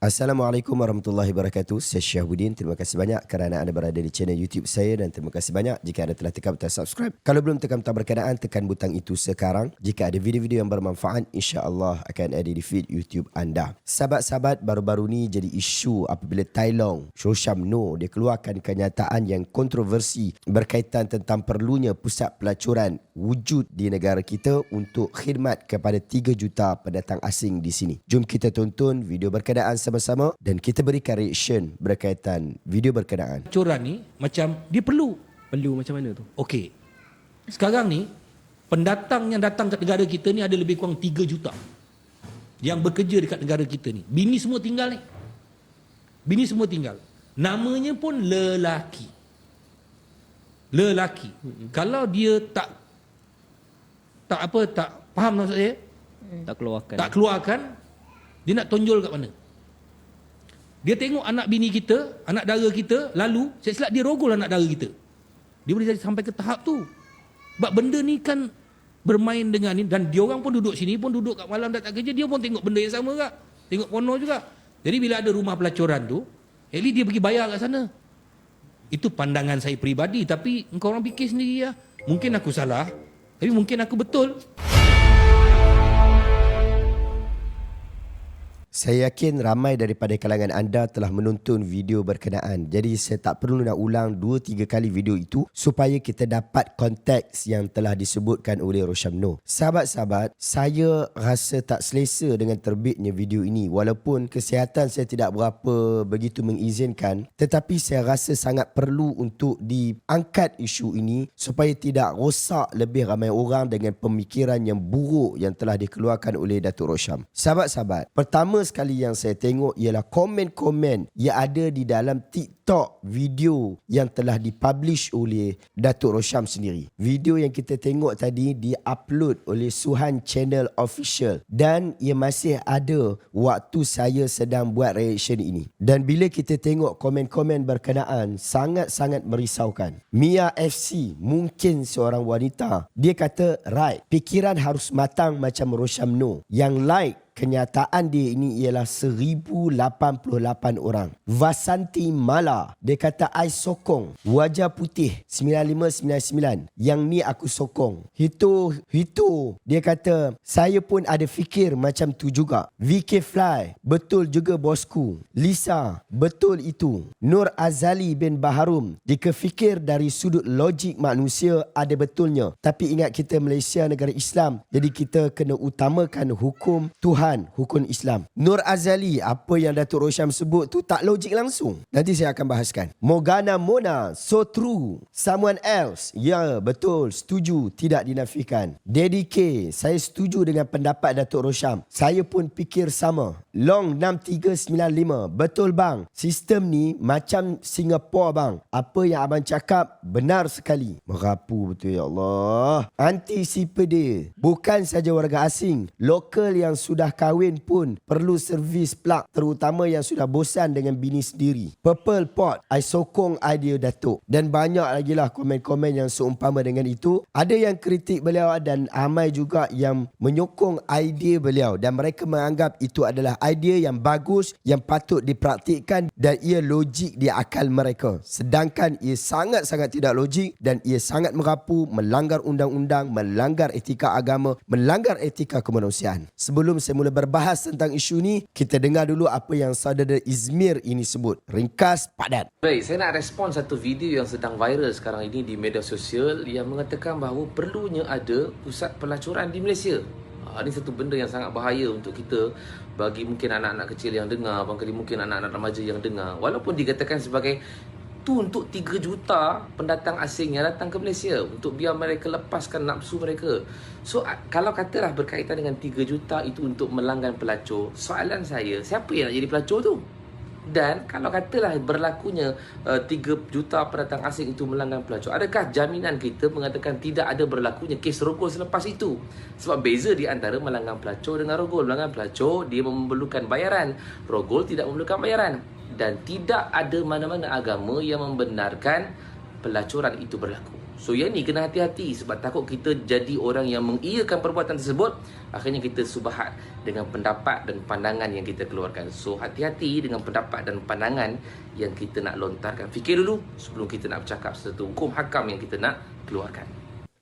Assalamualaikum warahmatullahi wabarakatuh. Saya Syahuddin. Terima kasih banyak kerana anda berada di channel YouTube saya dan terima kasih banyak jika anda telah tekan butang subscribe. Kalau belum tekan butang berkenaan, tekan butang itu sekarang. Jika ada video-video yang bermanfaat, insya-Allah akan ada di feed YouTube anda. Sahabat-sahabat, baru-baru ni jadi isu apabila Tai Long, Rosyam Noh, dia keluarkan kenyataan yang kontroversi berkaitan tentang perlunya pusat pelacuran wujud di negara kita untuk khidmat kepada 3 juta pendatang asing di sini. Jom kita tonton video berkenaan sama-sama dan kita berikan reaction berkaitan video berkenaan. Pelacuran ni macam dia perlu. Perlu macam mana tu? Okey. Sekarang ni pendatang yang datang ke negara kita ni ada lebih kurang 3 juta. Yang bekerja dekat negara kita ni. Bini semua tinggal ni. Bini semua tinggal. Namanya pun lelaki. Lelaki. Kalau dia tak faham maksud saya? Tak keluarkan. Tak keluarkan, dia nak tonjol kat mana? Dia tengok anak bini kita, anak dara kita, lalu saya silap dia rogol anak dara kita. Dia boleh sampai ke tahap tu. Sebab benda ni kan bermain dengan ni, dan dia orang pun duduk sini, pun duduk kat malam tak kerja, dia pun tengok benda yang sama juga. Tengok porno juga. Jadi bila ada rumah pelacuran tu, at least dia pergi bayar kat sana. Itu pandangan saya peribadi, tapi engkau orang fikir sendiri lah. Mungkin aku salah, tapi mungkin aku betul. Saya yakin ramai daripada kalangan anda telah menonton video berkenaan. Jadi saya tak perlu nak ulang 2-3 kali video itu supaya kita dapat konteks yang telah disebutkan oleh Rosyam Noh. Sahabat-sahabat, saya rasa tak selesa dengan terbitnya video ini. Walaupun kesihatan saya tidak berapa begitu mengizinkan, tetapi saya rasa sangat perlu untuk diangkat isu ini supaya tidak rosak lebih ramai orang dengan pemikiran yang buruk yang telah dikeluarkan oleh Datuk Rosyam. Sahabat-sahabat, pertama sekali yang saya tengok ialah komen-komen yang ada di dalam TikTok video yang telah dipublish oleh Datuk Rosyam sendiri. Video yang kita tengok tadi di-upload oleh Suhan Channel Official dan ia masih ada waktu saya sedang buat reaction ini. Dan bila kita tengok komen-komen berkenaan, sangat-sangat merisaukan. Mia FC, mungkin seorang wanita, dia kata, right, fikiran harus matang macam Rosyam Noh. Yang like kenyataan dia ini ialah 1088 orang. Vasanti Mala, dia kata I sokong. Wajah putih 9599, yang ni aku sokong. Hito, dia kata saya pun ada fikir macam tu juga. VK Fly, betul juga bosku. Lisa, betul itu. Nur Azali bin Baharum, jika fikir dari sudut logik manusia ada betulnya. Tapi ingat kita Malaysia negara Islam, jadi kita kena utamakan hukum Tuhan, hukum Islam. Nur Azali, apa yang Datuk Rosyam sebut tu tak logik langsung. Nanti saya akan bahaskan. Morgana Mona, so true. Someone else, ya betul, setuju, tidak dinafikan. Daddy K, saya setuju dengan pendapat Datuk Rosyam. Saya pun fikir sama. Long 6395, betul bang. Sistem ni macam Singapura bang. Apa yang abang cakap benar sekali. Merapu betul, ya Allah. Antisipede, bukan saja warga asing, lokal yang sudah kahwin pun perlu servis plug, terutama yang sudah bosan dengan bini sendiri. Purple Pot, I sokong idea Datuk. Dan banyak lagi lah komen-komen yang seumpama dengan itu. Ada yang kritik beliau dan ramai juga yang menyokong idea beliau, dan mereka menganggap itu adalah idea yang bagus, yang patut dipraktikkan dan ia logik di akal mereka. Sedangkan ia sangat-sangat tidak logik dan ia sangat merapu, melanggar undang-undang, melanggar etika agama, melanggar etika kemanusiaan. Sebelum saya mula berbahas tentang isu ni, kita dengar dulu apa yang saudara Izmir ini sebut. Ringkas, padat. Baik, saya nak respon satu video yang sedang viral sekarang ini di media sosial yang mengatakan bahawa perlunya ada pusat pelacuran di Malaysia. Ini satu benda yang sangat bahaya untuk kita, bagi mungkin anak-anak kecil yang dengar, barangkali mungkin anak-anak remaja yang dengar. Walaupun dikatakan sebagai tu untuk 3 juta pendatang asing yang datang ke Malaysia untuk biar mereka lepaskan nafsu mereka. So kalau katalah berkaitan dengan 3 juta itu untuk melanggan pelacur, soalan saya, siapa yang nak jadi pelacur tu? Dan kalau katalah berlakunya 3 juta pendatang asing itu melanggar pelacur, adakah jaminan kita mengatakan tidak ada berlakunya kes rogol selepas itu? Sebab beza di antara melanggar pelacur dengan rogol. Melanggar pelacur dia memerlukan bayaran, rogol tidak memerlukan bayaran. Dan tidak ada mana-mana agama yang membenarkan pelacuran itu berlaku. So yang ni kena hati-hati sebab takut kita jadi orang yang mengiyakan perbuatan tersebut, akhirnya kita subahat dengan pendapat dan pandangan yang kita keluarkan. So hati-hati dengan pendapat dan pandangan yang kita nak lontarkan. Fikir dulu sebelum kita nak bercakap sesuatu hukum hakam yang kita nak keluarkan.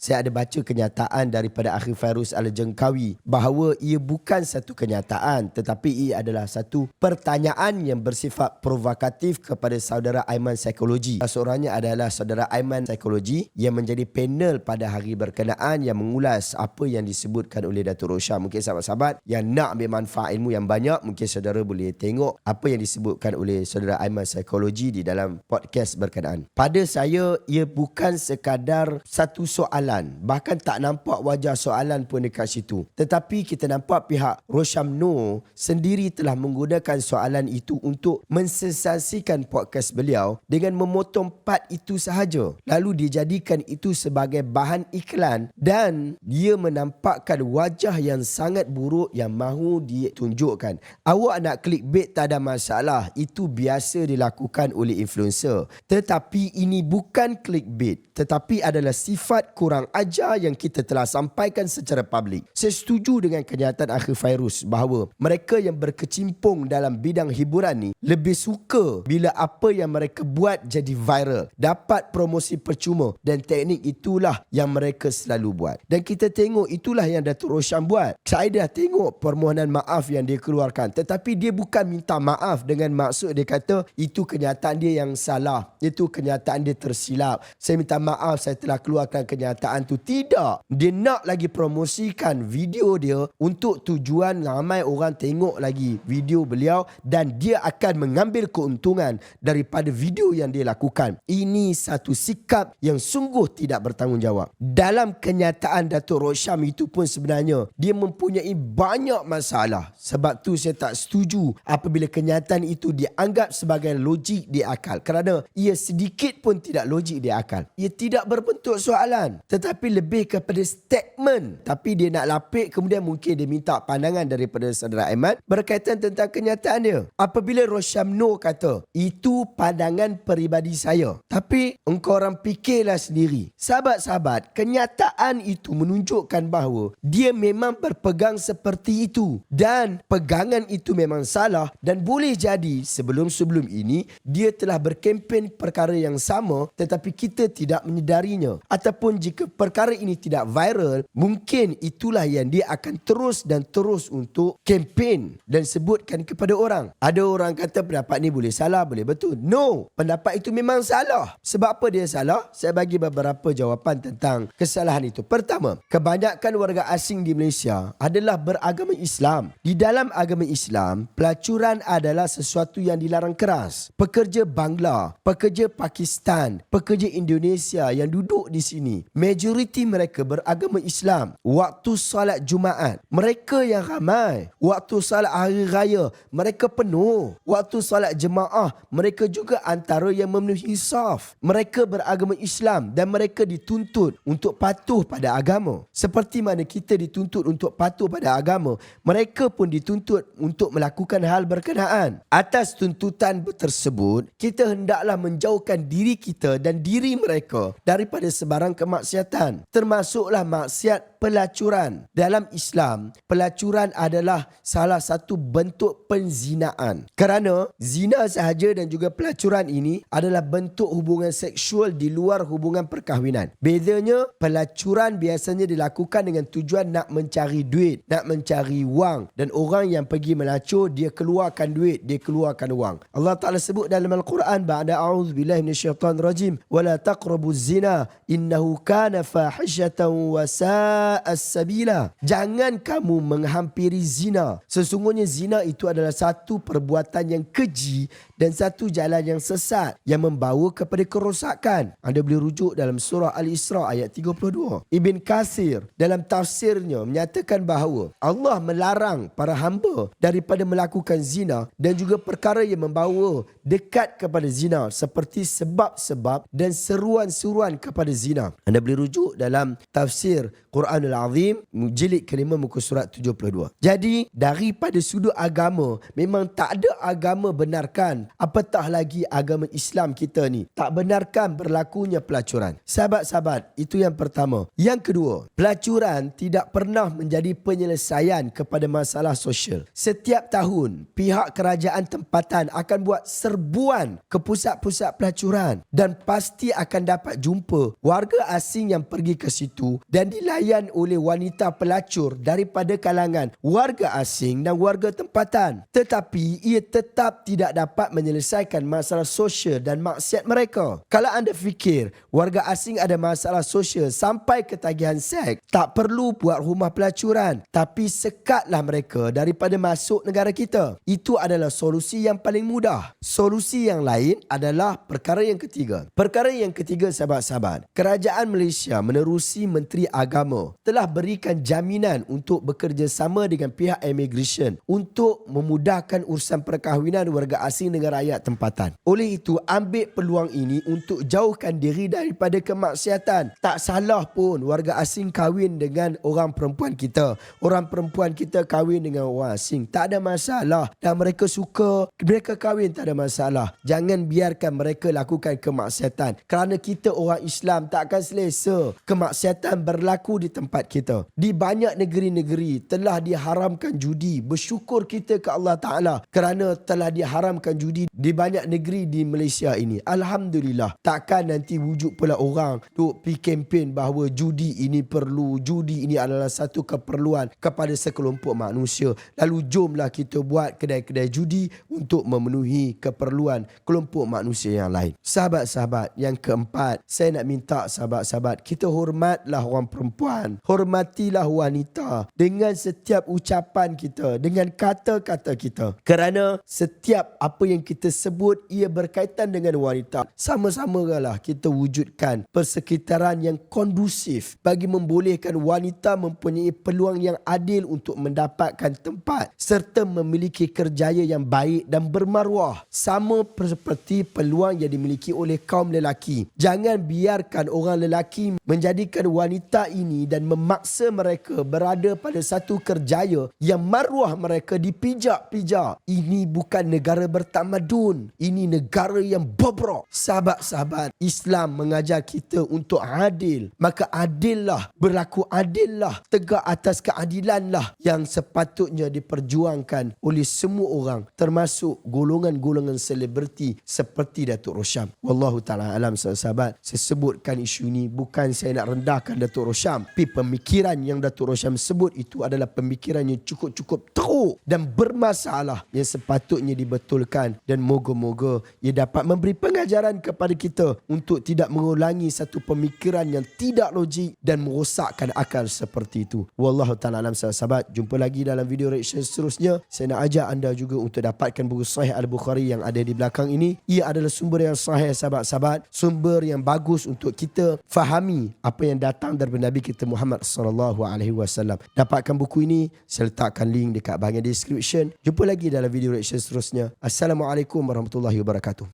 Saya ada baca kenyataan daripada Akhi Fairuz Al-Jengkawi bahawa ia bukan satu kenyataan tetapi ia adalah satu pertanyaan yang bersifat provokatif kepada saudara Aiman Psikologi. Seorangnya adalah saudara Aiman Psikologi yang menjadi panel pada hari berkenaan yang mengulas apa yang disebutkan oleh Datuk Rosyam. Mungkin sahabat-sahabat yang nak ambil manfaat ilmu yang banyak, mungkin saudara boleh tengok apa yang disebutkan oleh saudara Aiman Psikologi di dalam podcast berkenaan. Pada saya, ia bukan sekadar satu soalan, bahkan tak nampak wajah soalan pun dekat situ. Tetapi kita nampak pihak Rosyam Noh sendiri telah menggunakan soalan itu untuk mensensasikan podcast beliau dengan memotong part itu sahaja. Lalu dijadikan itu sebagai bahan iklan dan dia menampakkan wajah yang sangat buruk yang mahu ditunjukkan. Awak nak clickbait tak ada masalah. Itu biasa dilakukan oleh influencer. Tetapi ini bukan clickbait, tetapi adalah sifat kurang ajar yang kita telah sampaikan secara publik. Saya setuju dengan kenyataan Akhi Fairuz bahawa mereka yang berkecimpung dalam bidang hiburan ni lebih suka bila apa yang mereka buat jadi viral, dapat promosi percuma, dan teknik itulah yang mereka selalu buat. Dan kita tengok itulah yang Datuk Rosyam buat. Saya dah tengok permohonan maaf yang dia keluarkan, tetapi dia bukan minta maaf dengan maksud dia kata itu kenyataan dia yang salah, itu kenyataan dia tersilap, saya minta maaf saya telah keluarkan kenyataan tu. Tidak, dia nak lagi promosikan video dia untuk tujuan ramai orang tengok lagi video beliau dan dia akan mengambil keuntungan daripada video yang dia lakukan. Ini satu sikap yang sungguh tidak bertanggungjawab. Dalam kenyataan Datuk Rosyam itu pun sebenarnya dia mempunyai banyak masalah. Sebab tu saya tak setuju apabila kenyataan itu dianggap sebagai logik di akal, kerana ia sedikit pun tidak logik di akal. Ia tidak berbentuk soalan tetapi lebih kepada statement. Tapi dia nak lapik, kemudian mungkin dia minta pandangan daripada saudara Aiman berkaitan tentang kenyataan dia. Apabila Rosyam Noh kata itu pandangan peribadi saya, tapi engkau orang fikirlah sendiri. Sahabat-sahabat, kenyataan itu menunjukkan bahawa dia memang berpegang seperti itu dan pegangan itu memang salah, dan boleh jadi sebelum-sebelum ini dia telah berkempen perkara yang sama tetapi kita tidak menyedarinya. Ataupun jika perkara ini tidak viral, mungkin itulah yang dia akan terus dan terus untuk kempen dan sebutkan kepada orang. Ada orang kata pendapat ni boleh salah, boleh betul. No, pendapat itu memang salah. Sebab apa dia salah? Saya bagi beberapa jawapan tentang kesalahan itu. Pertama, kebanyakan warga asing di Malaysia adalah beragama Islam. Di dalam agama Islam, pelacuran adalah sesuatu yang dilarang keras. Pekerja Bangla, pekerja Pakistan, pekerja Indonesia yang duduk di sini, majoriti mereka beragama Islam. Waktu salat Jumaat, mereka yang ramai. Waktu salat hari raya, mereka penuh. Waktu salat jemaah, mereka juga antara yang memenuhi saf. Mereka beragama Islam dan mereka dituntut untuk patuh pada agama. Seperti mana kita dituntut untuk patuh pada agama, mereka pun dituntut untuk melakukan hal berkenaan. Atas tuntutan tersebut, kita hendaklah menjauhkan diri kita dan diri mereka daripada sebarang kemaksiatan, termasuklah maksiat pelacuran. Dalam Islam, pelacuran adalah salah satu bentuk penzinaan. Kerana zina sahaja dan juga pelacuran ini adalah bentuk hubungan seksual di luar hubungan perkahwinan. Bezanya, pelacuran biasanya dilakukan dengan tujuan nak mencari duit, nak mencari wang, dan orang yang pergi melacur, dia keluarkan duit, dia keluarkan wang. Allah Ta'ala sebut dalam Al-Quran, ba'da a'udzubillahi minasyaitanir rajim, wala taqrabuz zina innahu kana fahishatan wa sa'as sabila. Jangan kamu menghampiri zina. Sesungguhnya zina itu adalah satu perbuatan yang keji dan satu jalan yang sesat yang membawa kepada kerosakan. Anda boleh rujuk dalam surah Al-Isra ayat 32. Ibn Kathir dalam tafsirnya menyatakan bahawa Allah melarang para hamba daripada melakukan zina dan juga perkara yang membawa dekat kepada zina seperti sebab-sebab dan seruan-seruan kepada zina. Anda boleh rujuk dalam tafsir Quran Al-Quranul Azim jilid kelima muka surat 72. Jadi daripada sudut agama, memang tak ada agama benarkan, apatah lagi agama Islam kita ni tak benarkan berlakunya pelacuran. Sahabat-sahabat, itu yang pertama. Yang kedua, pelacuran tidak pernah menjadi penyelesaian kepada masalah sosial. Setiap tahun pihak kerajaan tempatan akan buat serbuan ke pusat-pusat pelacuran dan pasti akan dapat jumpa warga asing yang pergi ke situ dan dilayan oleh wanita pelacur daripada kalangan warga asing dan warga tempatan. Tetapi ia tetap tidak dapat menyelesaikan masalah sosial dan maksiat mereka. Kalau anda fikir warga asing ada masalah sosial sampai ketagihan seks, tak perlu buat rumah pelacuran, tapi sekatlah mereka daripada masuk negara kita. Itu adalah solusi yang paling mudah. Solusi yang lain adalah perkara yang ketiga. Perkara yang ketiga, sahabat-sahabat, kerajaan Malaysia menerusi Menteri Agama telah berikan jaminan untuk bekerjasama dengan pihak immigration untuk memudahkan urusan perkahwinan warga asing dengan rakyat tempatan. Oleh itu, ambil peluang ini untuk jauhkan diri daripada kemaksiatan. Tak salah pun warga asing kahwin dengan orang perempuan kita. Orang perempuan kita kahwin dengan orang asing. Tak ada masalah. Dan mereka suka, mereka kahwin, tak ada masalah. Jangan biarkan mereka lakukan kemaksiatan. Kerana kita orang Islam tak akan selesa kemaksiatan berlaku di tempat kita. Di banyak negeri-negeri telah diharamkan judi. Bersyukur kita ke Allah Ta'ala kerana telah diharamkan judi di banyak negeri di Malaysia ini. Alhamdulillah. Takkan nanti wujud pula orang duk pergi kempen bahawa judi ini perlu, judi ini adalah satu keperluan kepada sekelompok manusia. Lalu jomlah kita buat kedai-kedai judi untuk memenuhi keperluan kelompok manusia yang lain. Sahabat-sahabat, yang keempat, saya nak minta sahabat-sahabat, kita hormatlah orang perempuan, hormatilah wanita dengan setiap ucapan kita, dengan kata-kata kita. Kerana setiap apa yang kita sebut ia berkaitan dengan wanita. Sama-samalah kita wujudkan persekitaran yang kondusif bagi membolehkan wanita mempunyai peluang yang adil untuk mendapatkan tempat serta memiliki kerjaya yang baik dan bermaruah, sama seperti peluang yang dimiliki oleh kaum lelaki. Jangan biarkan orang lelaki menjadikan wanita ini dan memaksa mereka berada pada satu kerjaya yang maruah mereka dipijak-pijak. Ini bukan negara bertamadun, ini negara yang bobrok. Sahabat-sahabat, Islam mengajar kita untuk adil. Maka adillah, berlaku adillah, tegak atas keadilanlah yang sepatutnya diperjuangkan oleh semua orang, termasuk golongan-golongan selebriti seperti Datuk Rosham. Wallahu ta'ala alam, sahabat. Saya sebutkan isu ini bukan saya nak rendahkan Datuk Rosham, tapi pemikiran yang Datuk Rosham sebut itu adalah pemikiran yang cukup-cukup teruk dan bermasalah yang sepatutnya dibetulkan, dan moga-moga ia dapat memberi pengajaran kepada kita untuk tidak mengulangi satu pemikiran yang tidak logik dan merosakkan akal seperti itu. Wallahu ta'ala alam, sahabat. Jumpa lagi dalam video reaction seterusnya. Saya nak ajak anda juga untuk dapatkan buku Sahih Al-Bukhari yang ada di belakang ini. Ia adalah sumber yang sahih, sahabat-sahabat, sumber yang bagus untuk kita fahami apa yang datang daripada Nabi kita Muhammad sallallahu alaihi wasallam. Dapatkan buku ini, saya letakkan link dekat bahagian description. Jumpa lagi dalam video reaction seterusnya. Assalamualaikum warahmatullahi wabarakatuh.